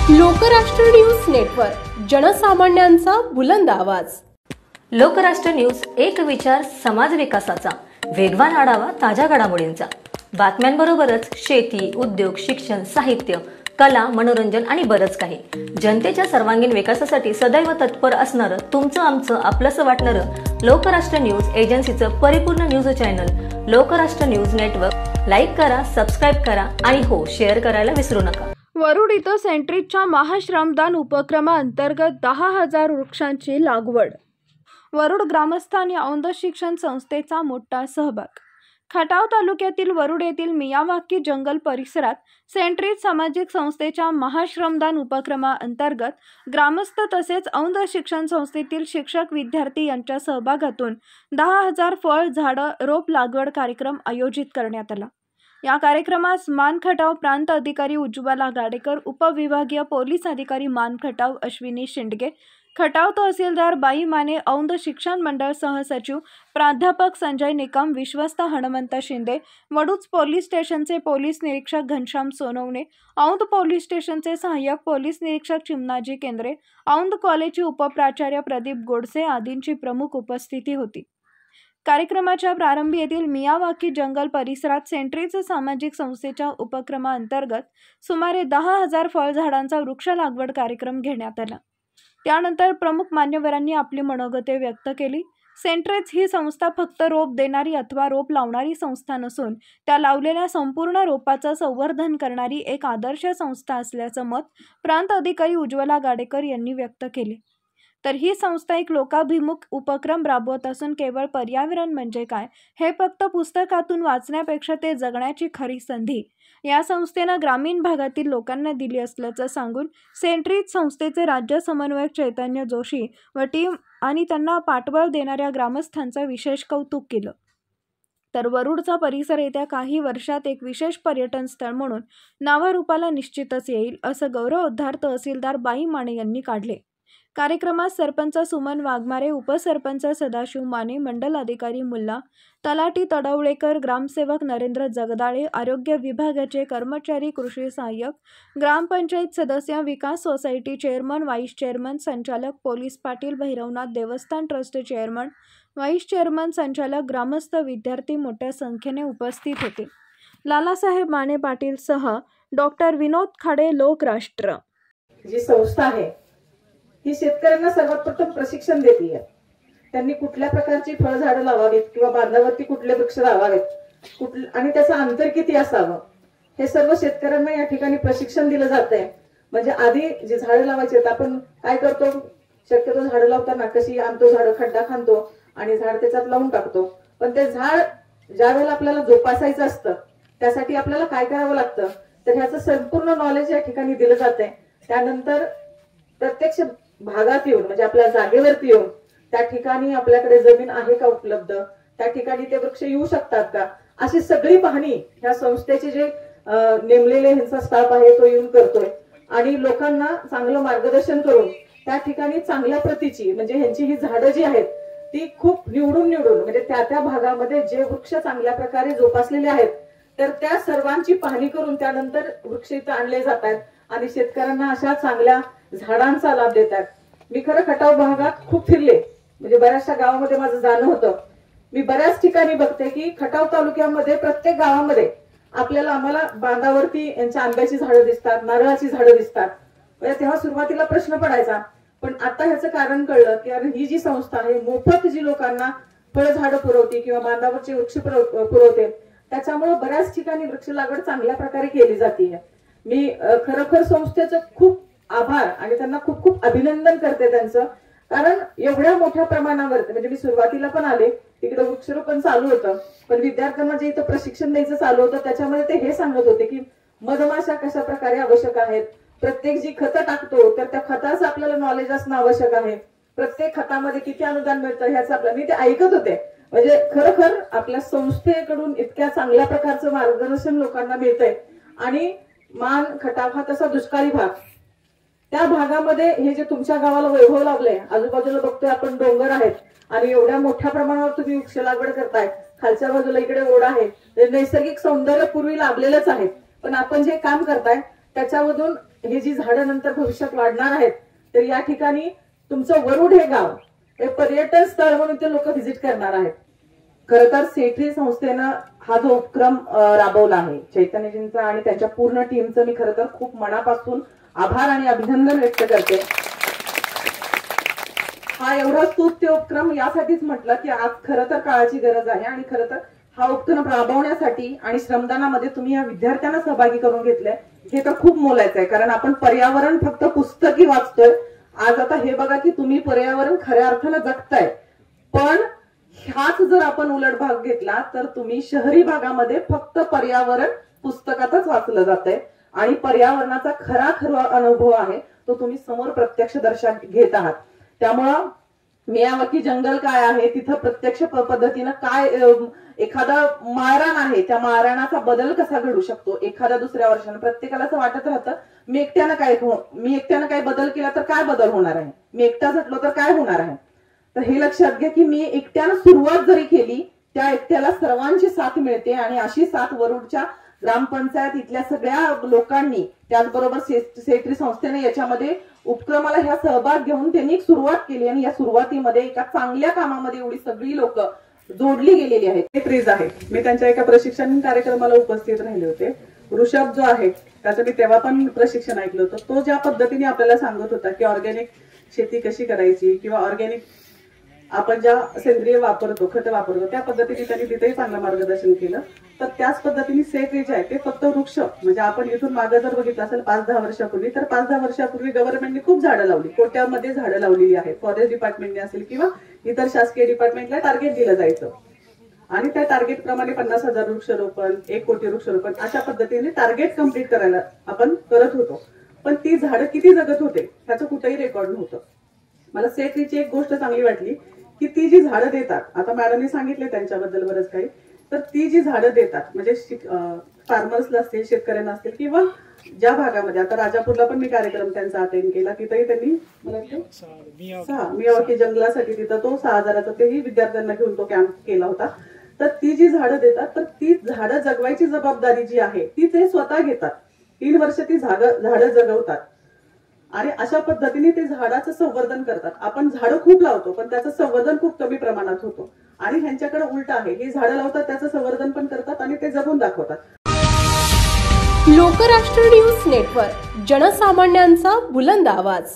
Lokrashtra news network, जनसामान्यांचा बुलंद आवाज। Lokrashtra news, एक विचार समाज विकासाचा, वेगवान आढावा ताज्या घडामोडींचा, बातम्यांबरोबरच शेती, उद्योग, शिक्षण, साहित्य, कला, मनोरंजन आणि बरंच काही। जनतेच्या सर्वांगीण विकासासाठी सदैव तत्पर असणारं, तुमचं आमचं आपलंसं वाटणारं लोकराष्ट्र न्यूज एजन्सीचं परिपूर्ण news channel Lokrashtra news network like करा, सबस्क्राईब करा आणि हो, शेअर करायला विसरू नका। वरुड इथं सेंट्रीजच्या महाश्रमदान उपक्रमाअंतर्गत 10,000 वृक्षांची लागवड। वरुड ग्रामस्थ आणि औंध शिक्षण संस्थेचा मोठा सहभाग। खटाव तालुक्यातील वरुड येथील मियावाकी जंगल परिसरात सेंट्रीज सामाजिक संस्थेच्या महाश्रमदान उपक्रमाअंतर्गत ग्रामस्थ तसेच औंध शिक्षण संस्थेतील शिक्षक विद्यार्थी यांच्या सहभागातून 10,000 फळ झाडं रोप लागवड कार्यक्रम आयोजित करण्यात आला। या कार्यक्रमास मान खटाव प्रांत अधिकारी उज्ज्वला गाडेकर, उपविभागीय पोलीस अधिकारी मान खटाव अश्विनी शिंदगे, खटाव तहसीलदार बाई माने, औंध शिक्षण मंडळ सहसचिव प्राध्यापक संजय निकम, विश्वस्त हनुमंत शिंदे, वडूज पोलीस स्टेशनचे पोलीस निरीक्षक घनश्याम सोनवणे, औंध पोलीस स्टेशनचे सहाय्यक पोलीस निरीक्षक चिमनाजी केंद्रे, औंध कॉलेजचे उपप्राचार्य प्रदीप गोडसे आदींची प्रमुख उपस्थिती होती। कार्यक्रमाच्या प्रारंभी येथील मियावाकी जंगल परिसरात सेंट्रीज सामाजिक संस्थेच्या उपक्रमाअंतर्गत सुमारे 10,000 फळझाडांचा वृक्ष लागवड कार्यक्रम घेण्यात आला। त्यानंतर प्रमुख मान्यवरांनी आपली मनोगते व्यक्त केली। सेंट्रीज ही संस्था फक्त रोप देणारी अथवा रोप लावणारी संस्था नसून त्या लावलेल्या संपूर्ण रोपाचं संवर्धन करणारी एक आदर्श संस्था असल्याचं मत प्रांत अधिकारी उज्ज्वला गाडेकर यांनी व्यक्त केले। तर ही संस्था एक लोकाभिमुख उपक्रम राबवत असून केवळ पर्यावरण म्हणजे काय हे फक्त पुस्तकातून वाचण्यापेक्षा ते जगण्याची खरी संधी या संस्थेनं ग्रामीण भागातील लोकांना दिली असल्याचं सांगून सेंट्रीज संस्थेचे राज्य समन्वयक चैतन्य जोशी व टीम आणि त्यांना पाठबळ देणाऱ्या ग्रामस्थांचं विशेष कौतुक केलं। तर वरुडचा परिसर येत्या काही वर्षात एक विशेष पर्यटन स्थळ म्हणून नावारूपाला निश्चितच येईल, असं गौरवोद्गार तहसीलदार बाई माने यांनी काढले। कार्यक्रमात सरपंच सुमन वाघमारे, उपसरपंच सदाशिव माने, मंडल अधिकारी मुल्ला, तलाठी तडवळेकर, ग्रामसेवक नरेंद्र जगदाळे, आरोग्य विभागाचे कर्मचारी, कृषी सहाय्यक, ग्रामपंचायत सदस्य, विकास सोसायटी चेअरमन, व्हाईस चेअरमन, संचालक, पोलीस पाटील, भैरवनाथ देवस्थान ट्रस्ट चेअरमन, व्हाईस चेअरमन, संचालक, ग्रामस्थ, विद्यार्थी मोठ्या संख्येने उपस्थित होते। लालासाहेब माने पाटील सह डॉक्टर विनोद खाडे, लोकराष्ट्र। जी संस्था आहे ही शेतकऱ्यांना सर्वात प्रथम प्रशिक्षण देते। त्यांनी कुठल्या प्रकारची फळझाडं लावावीत किंवा बांधावरती कुठले वृक्ष लावावेत आणि त्याचं अंतर किती असावं हे सर्व शेतकऱ्यांना या ठिकाणी प्रशिक्षण दिलं जातंय। म्हणजे आधी जे झाडं लावायचे आपण काय करतो, शक्यतो झाडं लावताना कशी आणतो, झाडं खड्डा खांदतो आणि झाड त्याच्यात लावून टाकतो। पण ते झाड ज्या वेळेला आपल्याला जोपासायचं असतं त्यासाठी आपल्याला काय करावं लागतं, तर ह्याचं संपूर्ण नॉलेज या ठिकाणी दिलं जातंय। त्यानंतर प्रत्यक्ष भागात येऊन म्हणजे आपल्या जागेवरती येऊन त्या ठिकाणी आपल्याकडे जमीन आहे का उपलब्ध, त्या ठिकाणी ते वृक्ष येऊ शकतात का, अशी सगळी पाहणी ह्या संस्थेचे जे नेमलेले ह्यांचा स्टाफ आहे तो येऊन करतोय आणि लोकांना चांगलं मार्गदर्शन करून त्या ठिकाणी चांगल्या प्रतीची म्हणजे ह्यांची ही झाडं जी आहेत ती खूप निवडून म्हणजे त्या भागामध्ये जे वृक्ष चांगल्या प्रकारे जोपासलेले आहेत तर त्या सर्वांची पाहणी करून त्यानंतर वृक्ष इथं आणले जातात आणि शेतकऱ्यांना अशा चांगल्या झाडांचा लाभ देतात। मी खरं खटाव भागात खूप फिरले, म्हणजे बऱ्याचशा गावामध्ये माझं जाणं होतं। मी बऱ्याच ठिकाणी बघते की खटाव तालुक्यामध्ये प्रत्येक गावामध्ये आम्हाला बांधावरती यांच्या आंब्याची झाडं दिसतात, नारळाची झाडं दिसतात। तेव्हा सुरुवातीला प्रश्न पडायचा, पण आता ह्याचं कारण कळलं की अरे ही जी संस्था आहे मोफत जी लोकांना फळझाडं पुरवते किंवा बांधावरचे वृक्ष पुरवते, त्याच्यामुळे बऱ्याच ठिकाणी वृक्ष लागवड चांगल्या प्रकारे केली जाते। मी खरोखर संस्थेचं खूप आभार आणि त्यांना खूप खूप अभिनंदन करते त्यांचं, कारण एवढ्या मोठ्या प्रमाणावर म्हणजे मी सुरुवातीला पण आले तिकडे वृक्षारोपण चालू होतं, पण विद्यार्थ्यांना जे इथं प्रशिक्षण द्यायचं चालू होतं त्याच्यामध्ये ते हे सांगत होते की मधमाशा कशा प्रकारे आवश्यक आहेत, प्रत्येक जी खतं टाकतो तर त्या खताचं आपल्याला नॉलेज असणं आवश्यक आहे, प्रत्येक खतामध्ये किती अनुदान मिळतं ह्याचं आपल्याला, मी ते ऐकत होते। म्हणजे खरोखर आपल्या संस्थेकडून इतक्या चांगल्या प्रकारचं मार्गदर्शन लोकांना मिळतंय आणि मान खटाव हा तसा दुष्काळी भाग, त्या भागामध्ये हे जे तुमच्या गावाला वैभव लाभलंय, आजूबाजूला बघतोय आपण डोंगर आहेत आणि एवढ्या मोठ्या प्रमाणावर तुम्ही वृक्ष लागवड करताय, खालच्या बाजूला इकडे ओढा आहे, नैसर्गिक सौंदर्य पूर्वी लाभलेलंच आहे, पण आपण जे काम करताय त्याच्यामधून हे जी झाडं नंतर भविष्यात वाढणार आहेत, तर या ठिकाणी तुमचं वरुड हे गाव हे पर्यटन स्थळ म्हणून ते लोक व्हिजिट करणार आहेत. खरं तर सेट्री संस्थेनं हा जो उपक्रम राबवला आहे, चैतन्यजींचा आणि त्यांच्या पूर्ण टीमचं मी खरं तर खूप मनापासून आभार आणि अभिनंदन व्यक्त करते. हा एवढा स्तुत्य उपक्रम यासाठीच म्हटलं की आज खरं तर काळाची गरज आहे आणि खरं तर हा उपक्रम राबवण्यासाठी आणि श्रमदानामध्ये तुम्ही या विद्यार्थ्यांना सहभागी करून घेतलंय हे तर खूप मोलाचं आहे. कारण आपण पर्यावरण फक्त पुस्तकी वाचतोय, आज आता हे बघा की तुम्ही पर्यावरण खऱ्या अर्थानं जगताय. पण ह्याच जर आपण उलट भाग घेतला तर तुम्ही शहरी भागामध्ये फक्त पर्यावरण पुस्तकातच वाचलं जातंय आणि पर्यावरणाचा खरा अनुभव आहे तो तुम्ही समोर प्रत्यक्ष दर्शक घेत आहात. त्यामुळं मियावाकी जंगल काय आहे, तिथं प्रत्यक्ष पद्धतीनं काय एखादा माळरान आहे, त्या माळरानाचा बदल कसा घडू शकतो एखाद्या दुसऱ्या वर्षानं. प्रत्येकाला असं वाटत राहतं मी एकट्यानं काय बदल केला तर काय बदल होणार आहे, मी एकटा झटलो तर काय होणार आहे. तर हे लक्षात घ्या की मी एकट्यानं सुरुवात जरी केली त्या एकट्याला सर्वांची साथ मिळते आणि अशी साथ वरुडच्या ग्रामपंचायत इथल्या सगळ्या लोकांनी, त्याचबरोबर सेट्री संस्थेने याच्यामध्ये उपक्रमाला ह्या सहभाग घेऊन त्यांनी एक सुरुवात केली आणि या सुरुवातीमध्ये एका चांगल्या कामामध्ये एवढी सगळी लोक जोडली गेलेली आहेत. सेट्रीज आहे, मी त्यांच्या एका प्रशिक्षण कार्यक्रमाला उपस्थित राहिले होते. ऋषभ जो आहे त्याचं मी तेव्हा पण प्रशिक्षण ऐकलं होतं. तो ज्या पद्धतीने आपल्याला सांगत होता की ऑर्गॅनिक शेती कशी करायची किंवा ऑर्गॅनिक आपण ज्या सेंद्रिय वापरतो, खत वापरतो, त्या पद्धतीने त्यांनी तिथेही चांगलं मार्गदर्शन केलं. तर त्याच पद्धतीने सेट्री जे आहे ते फक्त वृक्ष म्हणजे आपण इथून मागे जर बघितलं असेल 5-10 वर्षापूर्वी, तर 5-10 वर्षापूर्वी गव्हर्नमेंटने खूप झाडं लावली, कोट्यामध्ये झाडं लावलेली आहेत. फॉरेस्ट डिपार्टमेंटने असेल किंवा इतर शासकीय डिपार्टमेंटला टार्गेट दिलं जायचं आणि त्या टार्गेट प्रमाणे 50,000 वृक्षारोपण, 1 कोटी वृक्षारोपण अशा पद्धतीने टार्गेट कम्प्लीट करायला आपण करत होतो. पण ती झाडं किती जगत होते त्याचं कुठेही रेकॉर्ड नव्हतं. मला सेट्रीची एक गोष्ट चांगली वाटली की ती जी झाडं देतात, आता मॅडमने सांगितले त्यांच्याबद्दल बरंच काही, तर ती जी झाडं देतात म्हणजे फार्मर्सला असतील, शेतकऱ्यांना असतील किंवा ज्या भागामध्ये, आता राजापूरला पण मी कार्यक्रम त्यांचा अटेंड केला, तिथेही त्यांनी मला मियावाकी जंगलासाठी तिथं तो 6,000चा तेही विद्यार्थ्यांना घेऊन तो कॅम्प केला होता. तर ती जी झाडं देतात तर ती झाडं जगवायची जबाबदारी जी आहे ती ते स्वतः घेतात. 3 वर्ष ती झाडं जगवतात आणि अशा पद्धतीने ते झाडाचं संवर्धन करतात. आपण झाडं खूप लावतो पण त्याचं संवर्धन खूप कमी प्रमाणात होतो आणि ह्यांच्याकडे उलट आहे, ही झाडं लावतात त्याचं संवर्धन पण करतात आणि ते जगून दाखवतात. लोकराष्ट्र न्यूज नेटवर्क, जनसामान्यांचा बुलंद आवाज.